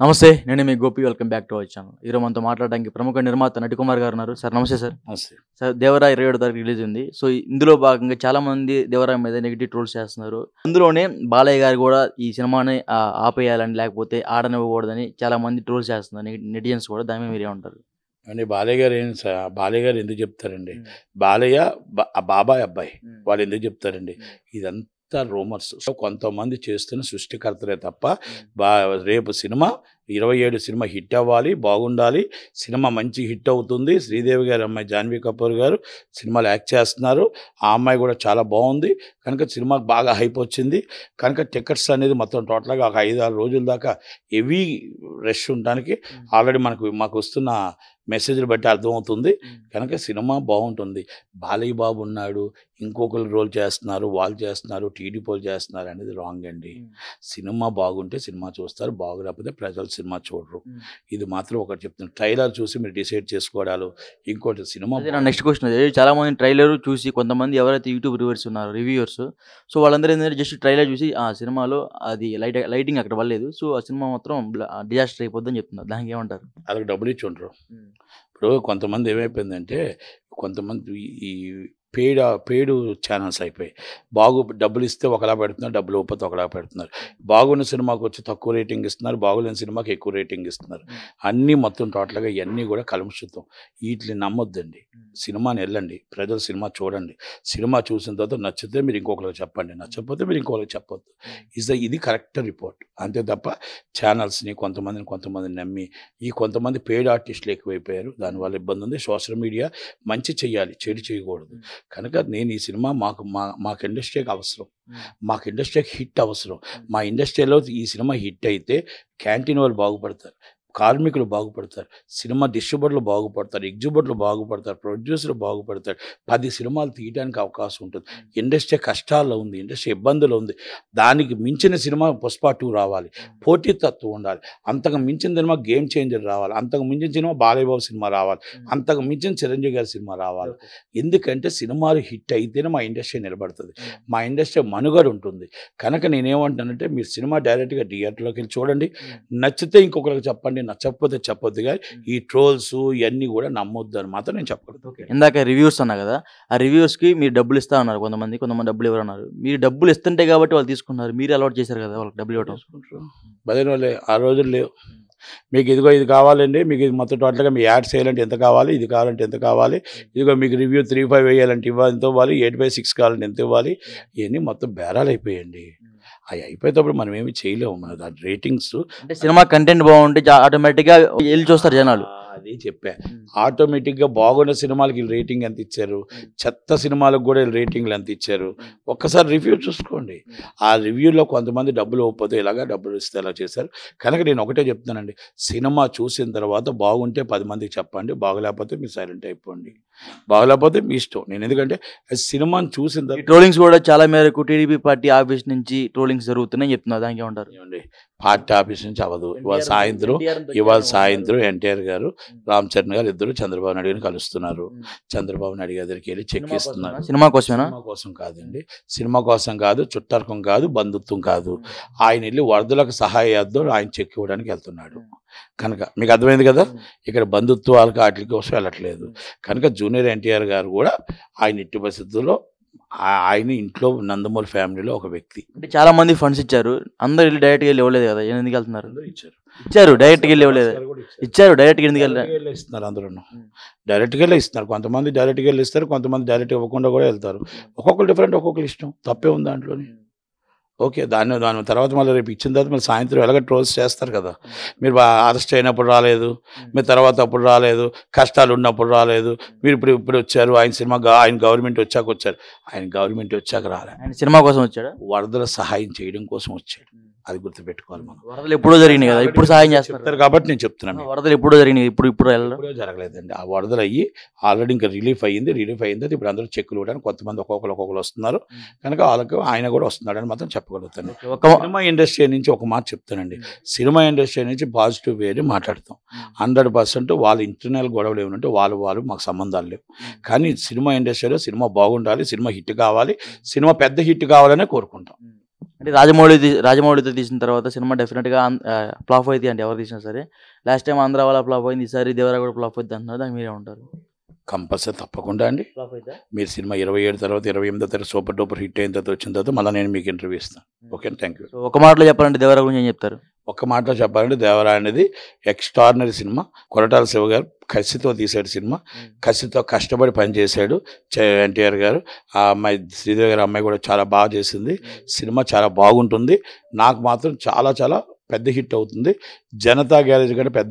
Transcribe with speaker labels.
Speaker 1: నమస్తే. నేను మీ Gopi. Welcome back to our channel. ఈరోజు మనతో మాట్లాడడానికి ప్రముఖ నిర్మాత నటికుమార్ గారు ఉన్నారు. సార్ నమస్తే సార్.
Speaker 2: నమస్తే.
Speaker 1: సార్ 'దేవరా' 27 తారీఖు రిలీజ్ ఉంది. సో ఇందులో భాగంగా చాలామంది 'దేవరా' మీద నెగెటివ్ ట్రోల్స్ చేస్తున్నారు. అందులోనే బాలయ్య గారు కూడా ఈ సినిమాని ఆపేయాలని లేకపోతే ఆడనివ్వకూడదని చాలామంది ట్రోల్స్ చేస్తున్నారు. నెటిజన్స్ కూడా. దాని మీద మీరేమంటారు?
Speaker 2: అంటే బాలయ్య గారు ఎందుకు చెప్తారండి? బాలయ్య బాబాయ్ అబ్బాయి వాళ్ళు ఎందుకు చెప్తారండి? ఇదంతా రూమర్స్. కొంతమంది చేస్తున్న సృష్టికర్తలే తప్ప రేపు సినిమా 27 సినిమా హిట్ అవ్వాలి, బాగుండాలి, సినిమా మంచి హిట్ అవుతుంది. శ్రీదేవి గారి అమ్మాయి జాన్వీ కపూర్ గారు సినిమాలో యాక్ట్ చేస్తున్నారు. ఆ అమ్మాయి కూడా చాలా బాగుంది కనుక సినిమాకి బాగా హైప్ వచ్చింది కనుక టికెట్స్ అనేది మొత్తం టోటల్గా ఒక 5-6 రోజుల దాకా హెవీ రష్ ఉండడానికి ఆల్రెడీ మాకు వస్తున్న మెసేజ్లు బట్టి అర్థమవుతుంది కనుక సినిమా బాగుంటుంది. బాలయ్య బాబు ఉన్నాడు, ఇంకొకరు రోల్ చేస్తున్నారు, వాళ్ళు చేస్తున్నారు, టీడీపీలు చేస్తున్నారు అనేది రాంగ్ అండి. సినిమా బాగుంటే సినిమా చూస్తారు, బాగులేకపోతే ప్రజలు సినిమా చూడరు. ఇది మాత్రం ఒకటి చెప్తున్నాను. ట్రైలర్ చూసి మీరు డిసైడ్ చేసుకోవడాలు. ఇంకోటి సినిమా
Speaker 1: నెక్స్ట్ క్వశ్చన్ అదే. చాలా మంది ట్రైలర్ చూసి కొంతమంది ఎవరైతే యూట్యూబ్ రివ్యూవర్స్ సో వాళ్ళందరూ ఏంటంటే జస్ట్ ట్రైలర్ చూసి ఆ సినిమాలో అది లైటింగ్ అక్కడ వల్లేదు, సో ఆ సినిమా మాత్రం డిజాస్టర్ అయిపోద్దని చెప్తున్నారు. దానికి ఏమంటారు?
Speaker 2: వాళ్ళకి డబ్బులు ఇచ్చి ఉండరు. ఇప్పుడు కొంతమంది ఏమైపోయిందంటే కొంతమంది ఈ పేడు ఛానల్స్ అయిపోయి డబ్బులు ఇస్తే ఒకలా పెడుతున్నారు, డబ్బులు ఇవ్వకపోతే ఒకలా పెడుతున్నారు. బాగున్న సినిమాకి వచ్చి తక్కువ రేటింగ్ ఇస్తున్నారు, బాగులేని సినిమాకి ఎక్కువ రేటింగ్ ఇస్తున్నారు. అన్నీ మొత్తం టోటల్గా ఇవన్నీ కూడా కలుషితం. వీటిని నమ్మొద్దండి. సినిమాని వెళ్ళండి, ప్రజలు సినిమా చూడండి. సినిమా చూసిన తర్వాత నచ్చితే మీరు ఇంకొకరికి చెప్పండి, నచ్చకపోతే మీరు ఇంకొకరికి చెప్పొద్దు. ఇది కరెక్ట్ రిపోర్ట్. అంతే తప్ప ఛానల్స్ని కొంతమందిని నమ్మి కొంతమంది పేడ్ ఆర్టిస్టులు ఎక్కువైపోయారు. దానివల్ల ఇబ్బంది ఉంది. సోషల్ మీడియా మంచి చెయ్యాలి, చెడు చేయకూడదు. కనుక నేను ఈ సినిమా మాకు ఇండస్ట్రీకి అవసరం, మాకు ఇండస్ట్రీకి హిట్ అవసరం. మా ఇండస్ట్రీలో ఈ సినిమా హిట్ అయితే క్యాంటీన్ వాళ్ళు బాగుపడతారు, కార్మికులు బాగుపడతారు, సినిమా డిస్ట్రిబ్యూటర్లు బాగుపడతారు, ఎగ్జిబ్యూటర్లు బాగుపడతారు, ప్రొడ్యూసర్లు బాగుపడతారు. 10 సినిమాలు తీయడానికి అవకాశం ఉంటుంది. ఇండస్ట్రీ కష్టాల్లో ఉంది, ఇండస్ట్రీ ఇబ్బందులు ఉంది. దానికి మించిన సినిమా పుష్ప 2 రావాలి, పోటీతత్వం ఉండాలి. అంతకు మించిన సినిమా గేమ్ చేంజర్ రావాలి, అంతకు మించిన సినిమా బాలయ్య బాబు సినిమా రావాలి, అంతకు మించిన చిరంజీవి గారి సినిమా రావాలి. ఎందుకంటే సినిమాలు హిట్ అయితేనే మా ఇండస్ట్రీ నిలబడుతుంది, మా ఇండస్ట్రీ మనుగడ ఉంటుంది. కనుక నేనేమంటానంటే మీరు సినిమా డైరెక్ట్గా థియేటర్లోకి వెళ్ళి చూడండి, నచ్చితే ఇంకొకరికి చెప్పండి, నచ్చకపోతే చెప్పొద్దు. కానీ ఈ ట్రోల్స్ ఇవన్నీ కూడా నమ్మొద్దు అని మాత్రం నేను చెప్పగలను.
Speaker 1: ఇందాక రివ్యూస్ అన్నా కదా, ఆ రివ్యూస్కి మీరు డబ్బులు ఇస్తా అన్నారు. కొంతమంది డబ్బులు ఇవ్వరన్నారు. మీరు డబ్బులు ఇస్తుంటే కాబట్టి వాళ్ళు తీసుకున్నారు. మీరు అలవాటు చేశారు కదా వాళ్ళకి డబ్బులు ఇవ్వడం.
Speaker 2: బదిలీ వాళ్ళే ఆ రోజులు లేవు. మీకు ఇది కావాలండి, మీకు ఇది మొత్తం టోటల్గా మీ యాడ్స్ వేయాలంటే ఎంత కావాలి, ఇది కావాలంటే ఎంత కావాలి, మీకు రివ్యూ 3-5 వేయాలంటే ఎంత ఇవ్వాలి, 8/6 కావాలంటే ఎంత ఇవ్వాలి, ఇవన్నీ మొత్తం బేరాలు అయిపోయాయండి. అవి అయిపోయేటప్పుడు మనం ఏమి చేయలేము. మన దాని రేటింగ్స్
Speaker 1: అంటే సినిమా కంటెంట్ బాగుంటే ఆటోమేటిక్గా వెళ్ళి చూస్తారు జనాలు.
Speaker 2: అదే చెప్పా. ఆటోమేటిక్గా బాగున్న సినిమాలకి రేటింగ్ ఎంత ఇచ్చారు, చెత్త సినిమాలకు కూడా రేటింగ్లు ఎంత ఇచ్చారు, ఒక్కసారి రివ్యూ చూసుకోండి. ఆ రివ్యూలో కొంతమంది డబ్బులు ఇవ్వకపోతే ఇలాగా డబ్బులు ఇస్తే ఎలా చేశారు. కనుక నేను ఒకటే చెప్తున్నానండి, సినిమా చూసిన తర్వాత బాగుంటే 10 మందికి చెప్పండి, బాగలేకపోతే మీరు సైలెంట్ అయిపోండి, బాగలేకపోతే మీ ఇష్టం. నేను ఎందుకంటే సినిమాని చూసిన తర్వాత
Speaker 1: ట్రోలింగ్స్ కూడా చాలా మేరకు టీడీపీ పార్టీ ఆఫీస్ నుంచి ట్రోలింగ్స్ జరుగుతున్నాయి చెప్తున్నారు. దానికి ఏమంటారు?
Speaker 2: పార్టీ ఆఫీస్ నుంచి అవ్వదు. ఇవాళ సాయంత్రం ఎన్టీఆర్ గారు, రామ్ చరణ్ గారు ఇద్దరు చంద్రబాబు నాయుడు గారిని కలుస్తున్నారు. చంద్రబాబు నాయుడు గారి దగ్గరికి వెళ్ళి చెక్ ఇస్తున్నారు.
Speaker 1: సినిమా కోసమేనా?
Speaker 2: సినిమా కోసం కాదండి, సినిమా కోసం కాదు, చుట్టర్కం కాదు, బంధుత్వం కాదు. ఆయన వెళ్ళి వరదలకు సహాయార్థం ఆయన చెక్ ఇవ్వడానికి వెళ్తున్నాడు. కనుక మీకు అర్థమైంది కదా, ఇక్కడ బంధుత్వాలకు వాటి కోసం వెళ్ళట్లేదు. కనుక జూనియర్ ఎన్టీఆర్ గారు కూడా ఆయన ఇట్టి పరిస్థితుల్లో ఆయన ఇంట్లో నందమూరి ఫ్యామిలీలో ఒక వ్యక్తి.
Speaker 1: అంటే చాలా మంది ఫండ్స్ ఇచ్చారు, అందరు వెళ్ళి డైరెక్ట్గా వెళ్ళి ఇవ్వలేదు కదా, ఎందుకు వెళ్తున్నారు? ఇచ్చారు డైరెక్ట్గా వెళ్ళి ఇవ్వలేదు, ఇచ్చారు డైరెక్ట్గా ఎందుకు
Speaker 2: ఇస్తున్నారు, అందరూ డైరెక్ట్గా వెళ్ళి ఇస్తున్నారు. కొంతమంది డైరెక్ట్గా వెళ్ళి ఇస్తారు, కొంతమంది డైరెక్ట్గా ఇవ్వకుండా కూడా వెళ్తారు. ఒక్కొక్కరు డిఫరెంట్, ఒక్కొక్కరు ఇష్టం, తప్పే ఉంది దాంట్లోని. ఓకే, దాని తర్వాత మళ్ళీ రేపు ఇచ్చిన తర్వాత మళ్ళీ సాయంత్రం ఎలాగ ట్రోల్స్ చేస్తారు కదా, మీరు అరెస్ట్ అయినప్పుడు రాలేదు, మీరు తర్వాత అప్పుడు రాలేదు, కష్టాలు ఉన్నప్పుడు రాలేదు, మీరు ఇప్పుడు వచ్చారు, ఆయన గవర్నమెంట్ వచ్చారు. ఆయన గవర్నమెంట్ వచ్చాక రాలేదు,
Speaker 1: ఆయన సినిమా కోసం వచ్చాడు,
Speaker 2: వరదల సహాయం చేయడం కోసం వచ్చాడు. అది గుర్తుపెట్టుకోవాలి మనం.
Speaker 1: వరదలు ఎప్పుడో జరిగినాయి కదా, ఇప్పుడు సహాయం చేస్తారు
Speaker 2: కాబట్టి నేను చెప్తున్నాను.
Speaker 1: వరదలు ఎప్పుడో జరిగినాయి, ఇప్పుడు
Speaker 2: జరగలేదండి. ఆ వరదలు అయ్యి ఆల్రెడీ ఇంకా రిలీఫ్ అయ్యింది ఇప్పుడు అందరూ చెక్కులు ఇవ్వడానికి కొంతమంది ఒక్కొక్కరు వస్తున్నారు. కనుక వాళ్ళకి ఆయన కూడా వస్తున్నాడని మాత్రం చెప్పగలుగుతాను. సినిమా ఇండస్ట్రీ నుంచి ఒక మాట చెప్తానండి, సినిమా ఇండస్ట్రీ నుంచి పాజిటివ్ వేని మాట్లాడతాం. 100% వాళ్ళ ఇంటర్నల్ గొడవలు ఏమంటే వాళ్ళు మాకు సంబంధాలు లేవు. కానీ సినిమా ఇండస్ట్రీలో సినిమా బాగుండాలి, సినిమా హిట్ కావాలి, సినిమా పెద్ద హిట్ కావాలనే కోరుకుంటాం.
Speaker 1: అంటే రాజమౌళితో తీసిన తర్వాత సినిమా డెఫినెట్గా ఫ్లాప్ అవుతాయి అంటే ఎవరు తీసినా సరే. లాస్ట్ టైం ఆంధ్ర వాళ్ళ ఫ్లాప్ అయింది, ఈసారి దేవరా కూడా ఫ్లాప్ అవుతుంది అంటున్నారు, దానికి మీరే ఉంటారు?
Speaker 2: కంపల్సరీ తప్పకుండా అండి.
Speaker 1: ఫ్లాప్ అవుతా?
Speaker 2: మీరు సినిమా 27 తర్వాత 28 తర్వాత సూపర్ డూపర్ హిట్ అయిన తర్వాత వచ్చిన తర్వాత మళ్ళీ నేను మీకు ఇంటర్వ్యూ ఇస్తాను. Okay, thank you.
Speaker 1: సో ఒక మాటలో చెప్పాలంటే దేవరా గురించి ఏం చెప్తారు?
Speaker 2: ఒక్క మాటలో చెప్పాలంటే దేవరా అనేది ఎక్స్ట్రాడినరీ సినిమా. కొరటాల శివ గారు కసితో తీశాడు సినిమా, కసితో కష్టపడి పనిచేశాడు. ఎన్టీఆర్ గారు, ఆ అమ్మాయి శ్రీదేవి గారి అమ్మాయి కూడా చాలా బాగా చేసింది. సినిమా చాలా బాగుంటుంది. నాకు మాత్రం చాలా చాలా పెద్ద హిట్ అవుతుంది. జనతా గ్యారేజ్ కంటే పెద్ద